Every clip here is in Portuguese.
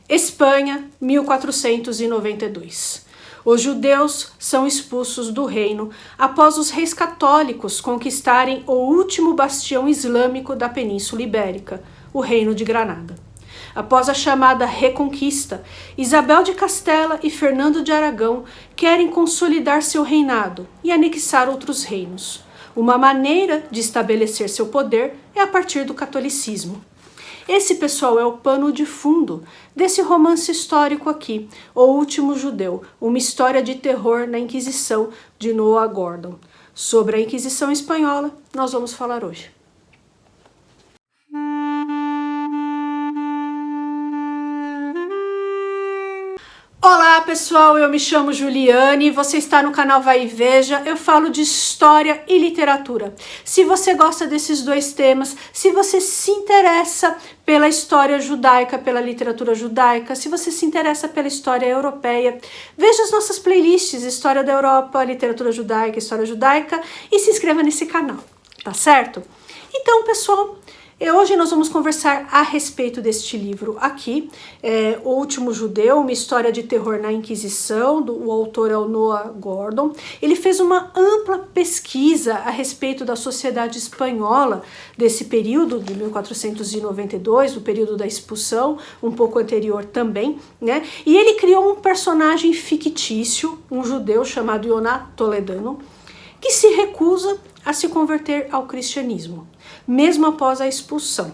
Espanha, 1492. Os judeus são expulsos do reino após os reis católicos conquistarem o último bastião islâmico da Península Ibérica, o Reino de Granada. Após a chamada Reconquista, Isabel de Castela e Fernando de Aragão querem consolidar seu reinado e anexar outros reinos. Uma maneira de estabelecer seu poder é a partir do catolicismo. Esse, pessoal, é o pano de fundo desse romance histórico aqui, O Último Judeu, uma história de terror na Inquisição, de Noah Gordon. Sobre a Inquisição espanhola, nós vamos falar hoje. Olá pessoal, eu me chamo Juliane, você está no canal Vai e Veja, eu falo de história e literatura. Se você gosta desses dois temas, se você se interessa pela história judaica, pela literatura judaica, se você se interessa pela história europeia, veja as nossas playlists, História da Europa, Literatura Judaica, História Judaica e se inscreva nesse canal, tá certo? Então pessoal, hoje nós vamos conversar a respeito deste livro aqui, O Último Judeu, uma história de terror na Inquisição, o autor é o Noah Gordon. Ele fez uma ampla pesquisa a respeito da sociedade espanhola desse período, de 1492, do período da expulsão, um pouco anterior também, né? E ele criou um personagem fictício, um judeu chamado Yonah Toledano, que se recusa a se converter ao cristianismo, mesmo após a expulsão.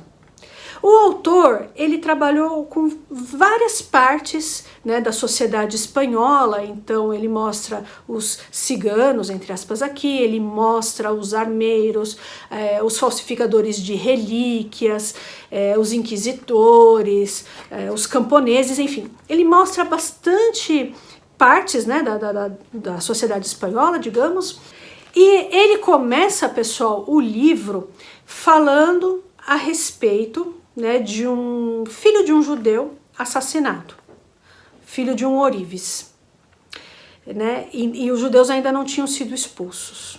O autor, ele trabalhou com várias partes, né, da sociedade espanhola, então ele mostra os ciganos, entre aspas aqui, ele mostra os armeiros, os falsificadores de relíquias, os inquisidores, os camponeses, enfim. Ele mostra bastante partes, né, da sociedade espanhola, digamos. E ele começa, pessoal, o livro falando a respeito, né, de um filho de um judeu assassinado, filho de um ourives, né, e os judeus ainda não tinham sido expulsos.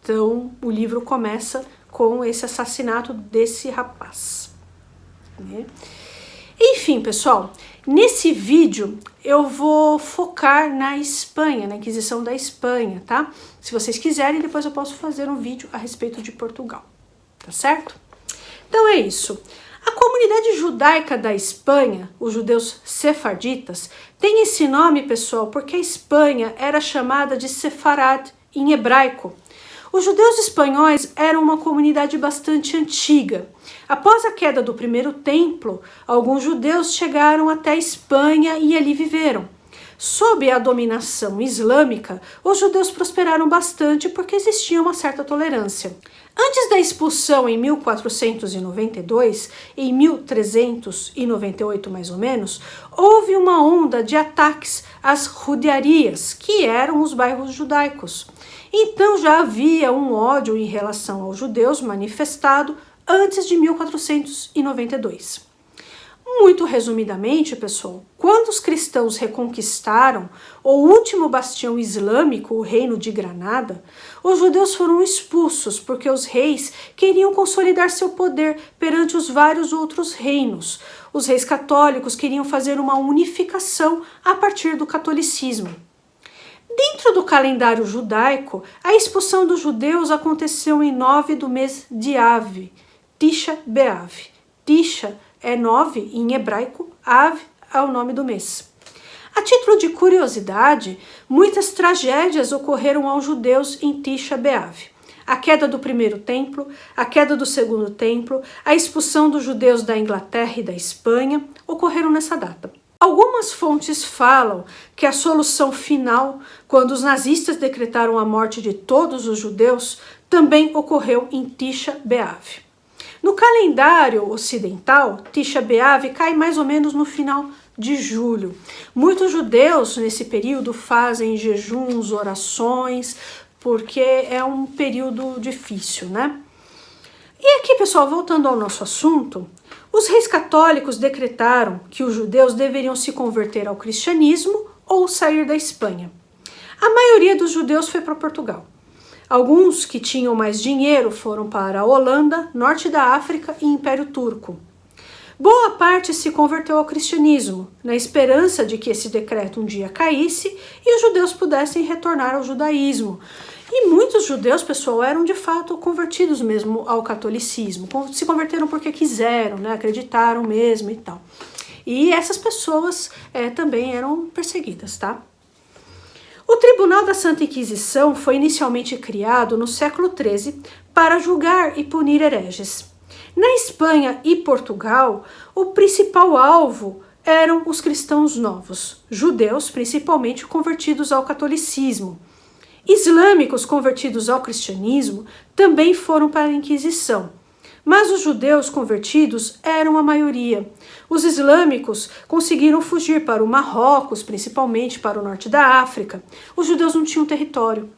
Então, o livro começa com esse assassinato desse rapaz, né? Enfim, pessoal, nesse vídeo eu vou focar na Espanha, na Inquisição da Espanha, tá? Se vocês quiserem, depois eu posso fazer um vídeo a respeito de Portugal, tá certo? Então é isso. A comunidade judaica da Espanha, os judeus sefarditas, tem esse nome, pessoal, porque a Espanha era chamada de Sefarad em hebraico. Os judeus espanhóis eram uma comunidade bastante antiga. Após a queda do primeiro templo, alguns judeus chegaram até a Espanha e ali viveram. Sob a dominação islâmica, os judeus prosperaram bastante porque existia uma certa tolerância. Antes da expulsão em 1492, em 1398 mais ou menos, houve uma onda de ataques às judiarias, que eram os bairros judaicos. Então já havia um ódio em relação aos judeus manifestado antes de 1492. Muito resumidamente, pessoal, quando os cristãos reconquistaram o último bastião islâmico, o Reino de Granada, os judeus foram expulsos porque os reis queriam consolidar seu poder perante os vários outros reinos. Os reis católicos queriam fazer uma unificação a partir do catolicismo. Dentro do calendário judaico, a expulsão dos judeus aconteceu em 9 do mês de Av, Tisha B'Av. Tisha é 9 em hebraico, Av é o nome do mês. A título de curiosidade, muitas tragédias ocorreram aos judeus em Tisha B'Av. A queda do primeiro templo, a queda do segundo templo, a expulsão dos judeus da Inglaterra e da Espanha ocorreram nessa data. Algumas fontes falam que a solução final, quando os nazistas decretaram a morte de todos os judeus, também ocorreu em Tisha B'Av. No calendário ocidental, Tisha B'Av cai mais ou menos no final de julho. Muitos judeus nesse período fazem jejuns, orações, porque é um período difícil, né? E aqui, pessoal, voltando ao nosso assunto, os reis católicos decretaram que os judeus deveriam se converter ao cristianismo ou sair da Espanha. A maioria dos judeus foi para Portugal. Alguns que tinham mais dinheiro foram para a Holanda, Norte da África e Império Turco. Boa parte se converteu ao cristianismo, na esperança de que esse decreto um dia caísse e os judeus pudessem retornar ao judaísmo. E muitos judeus, pessoal, eram de fato convertidos mesmo ao catolicismo, se converteram porque quiseram, né, acreditaram mesmo e tal. E essas pessoas também eram perseguidas, tá? O Tribunal da Santa Inquisição foi inicialmente criado no século XIII para julgar e punir hereges. Na Espanha e Portugal, o principal alvo eram os cristãos novos, judeus principalmente convertidos ao catolicismo. Islâmicos convertidos ao cristianismo também foram para a Inquisição, mas os judeus convertidos eram a maioria. Os islâmicos conseguiram fugir para o Marrocos, principalmente para o norte da África. Os judeus não tinham território,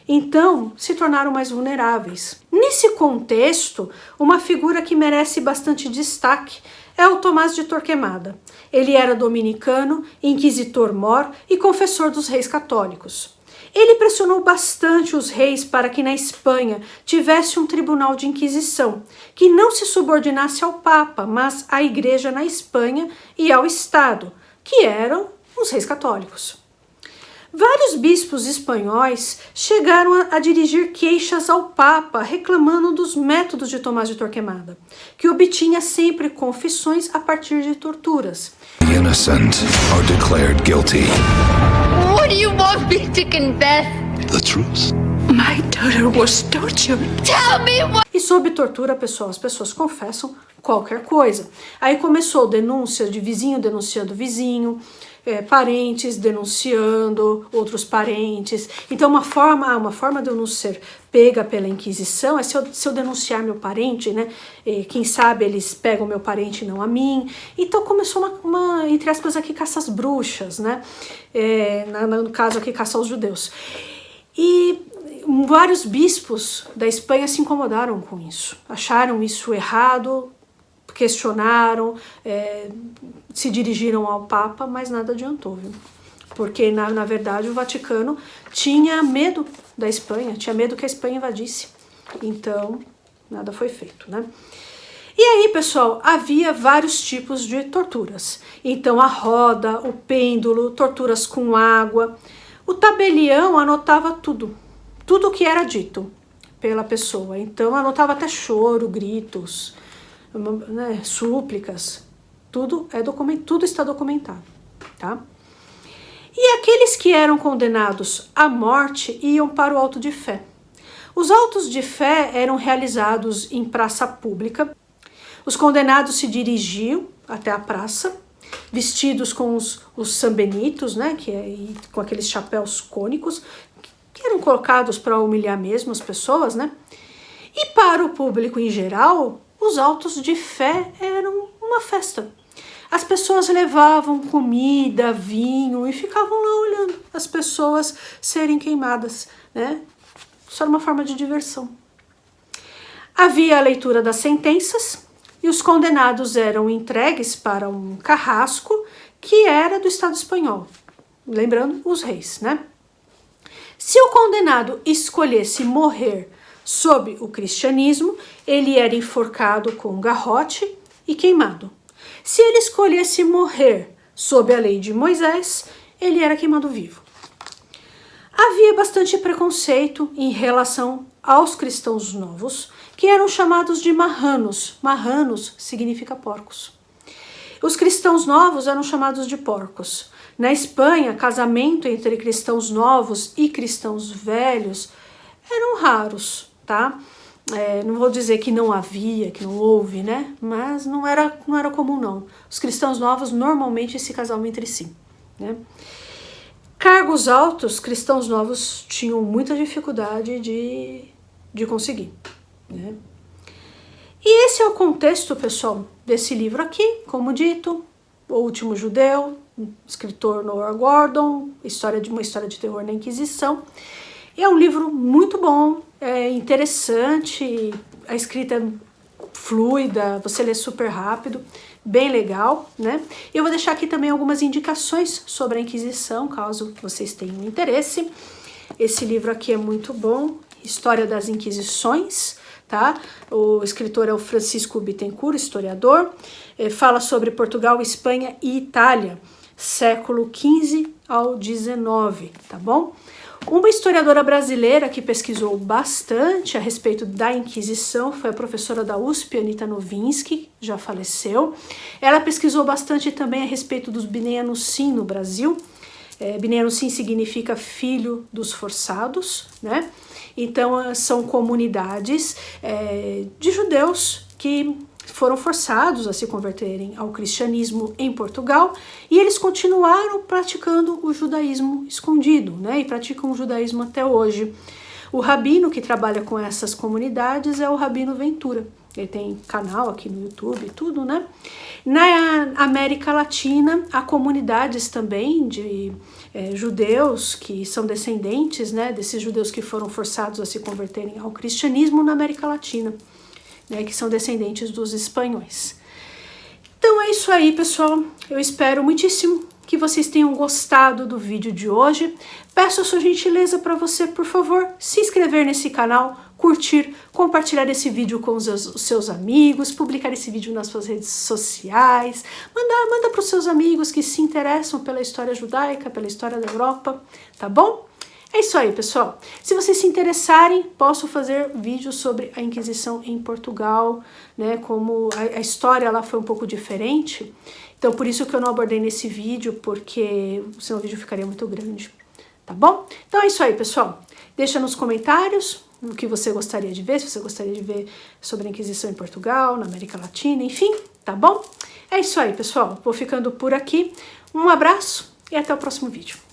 então se tornaram mais vulneráveis. Nesse contexto, uma figura que merece bastante destaque é o Tomás de Torquemada. Ele era dominicano, inquisitor-mor e confessor dos reis católicos. Ele pressionou bastante os reis para que na Espanha tivesse um tribunal de inquisição, que não se subordinasse ao Papa, mas à Igreja na Espanha e ao Estado, que eram os reis católicos. Vários bispos espanhóis chegaram a dirigir queixas ao Papa, reclamando dos métodos de Tomás de Torquemada, que obtinha sempre confissões a partir de torturas. The innocent are declared guilty. What do you want me to confess? The truth. My daughter was tortured. Tell me what. E sob tortura, pessoal, as pessoas confessam qualquer coisa. Aí começou denúncia de vizinho denunciando vizinho, parentes denunciando outros parentes. Então uma forma de eu não ser pega pela Inquisição é se eu denunciar meu parente, né? Quem sabe eles pegam meu parente e não a mim. Então começou uma entre aspas aqui, caça às bruxas, né? No caso aqui, caça aos judeus. E vários bispos da Espanha se incomodaram com isso, acharam isso errado, questionaram, se dirigiram ao Papa, mas nada adiantou, viu? Porque, na verdade, o Vaticano tinha medo da Espanha, tinha medo que a Espanha invadisse. Então, nada foi feito, né? E aí, pessoal, havia vários tipos de torturas. Então, a roda, o pêndulo, torturas com água. O tabelião anotava tudo o que era dito pela pessoa. Então, anotava até choro, gritos, né, súplicas, tudo está documentado, tá? E aqueles que eram condenados à morte iam para o auto de fé. Os autos de fé eram realizados em praça pública. Os condenados se dirigiam até a praça, vestidos com os sambenitos, né, com aqueles chapéus cônicos, que eram colocados para humilhar mesmo as pessoas, né? E para o público em geral, os autos de fé eram uma festa. As pessoas levavam comida, vinho e ficavam lá olhando as pessoas serem queimadas, né? Isso era uma forma de diversão. Havia a leitura das sentenças e os condenados eram entregues para um carrasco que era do Estado espanhol. Lembrando, os reis, né? Se o condenado escolhesse morrer sob o cristianismo, ele era enforcado com um garrote e queimado. Se ele escolhesse morrer sob a lei de Moisés, ele era queimado vivo. Havia bastante preconceito em relação aos cristãos novos, que eram chamados de marranos. Marranos significa porcos. Os cristãos novos eram chamados de porcos. Na Espanha, casamento entre cristãos novos e cristãos velhos eram raros, tá? Não vou dizer que não havia, que não houve, né? Mas não era comum, não. Os cristãos novos normalmente se casavam entre si, né? Cargos altos, cristãos novos tinham muita dificuldade de conseguir, né? E esse é o contexto, pessoal, desse livro aqui, como dito, O Último Judeu, escritor Noah Gordon, uma história de terror na Inquisição. É um livro muito bom, é interessante, a escrita é fluida, você lê super rápido, bem legal, né? Eu vou deixar aqui também algumas indicações sobre a Inquisição, caso vocês tenham interesse. Esse livro aqui é muito bom, História das Inquisições, tá? O escritor é o Francisco Bittencourt, historiador, fala sobre Portugal, Espanha e Itália, século XV ao XIX, tá bom? Uma historiadora brasileira que pesquisou bastante a respeito da Inquisição foi a professora da USP, Anita Novinsky, já faleceu. Ela pesquisou bastante também a respeito dos Bnei Anussim no Brasil. Bnei Anussim significa filho dos forçados, né? Então são comunidades de judeus que foram forçados a se converterem ao cristianismo em Portugal e eles continuaram praticando o judaísmo escondido, né? E praticam o judaísmo até hoje. O rabino que trabalha com essas comunidades é o Rabino Ventura. Ele tem canal aqui no YouTube e tudo, né? Na América Latina, há comunidades também de judeus que são descendentes, né, desses judeus que foram forçados a se converterem ao cristianismo na América Latina, né, que são descendentes dos espanhóis. Então é isso aí, pessoal. Eu espero muitíssimo que vocês tenham gostado do vídeo de hoje. Peço a sua gentileza para você, por favor, se inscrever nesse canal, curtir, compartilhar esse vídeo com os seus amigos, publicar esse vídeo nas suas redes sociais, manda para os seus amigos que se interessam pela história judaica, pela história da Europa, tá bom? É isso aí, pessoal. Se vocês se interessarem, posso fazer vídeos sobre a Inquisição em Portugal, né, como a história lá foi um pouco diferente. Então, por isso que eu não abordei nesse vídeo, porque senão o vídeo ficaria muito grande, tá bom? Então é isso aí, pessoal. Deixa nos comentários o que você gostaria de ver, se você gostaria de ver sobre a Inquisição em Portugal, na América Latina, enfim, tá bom? É isso aí, pessoal. Vou ficando por aqui. Um abraço e até o próximo vídeo.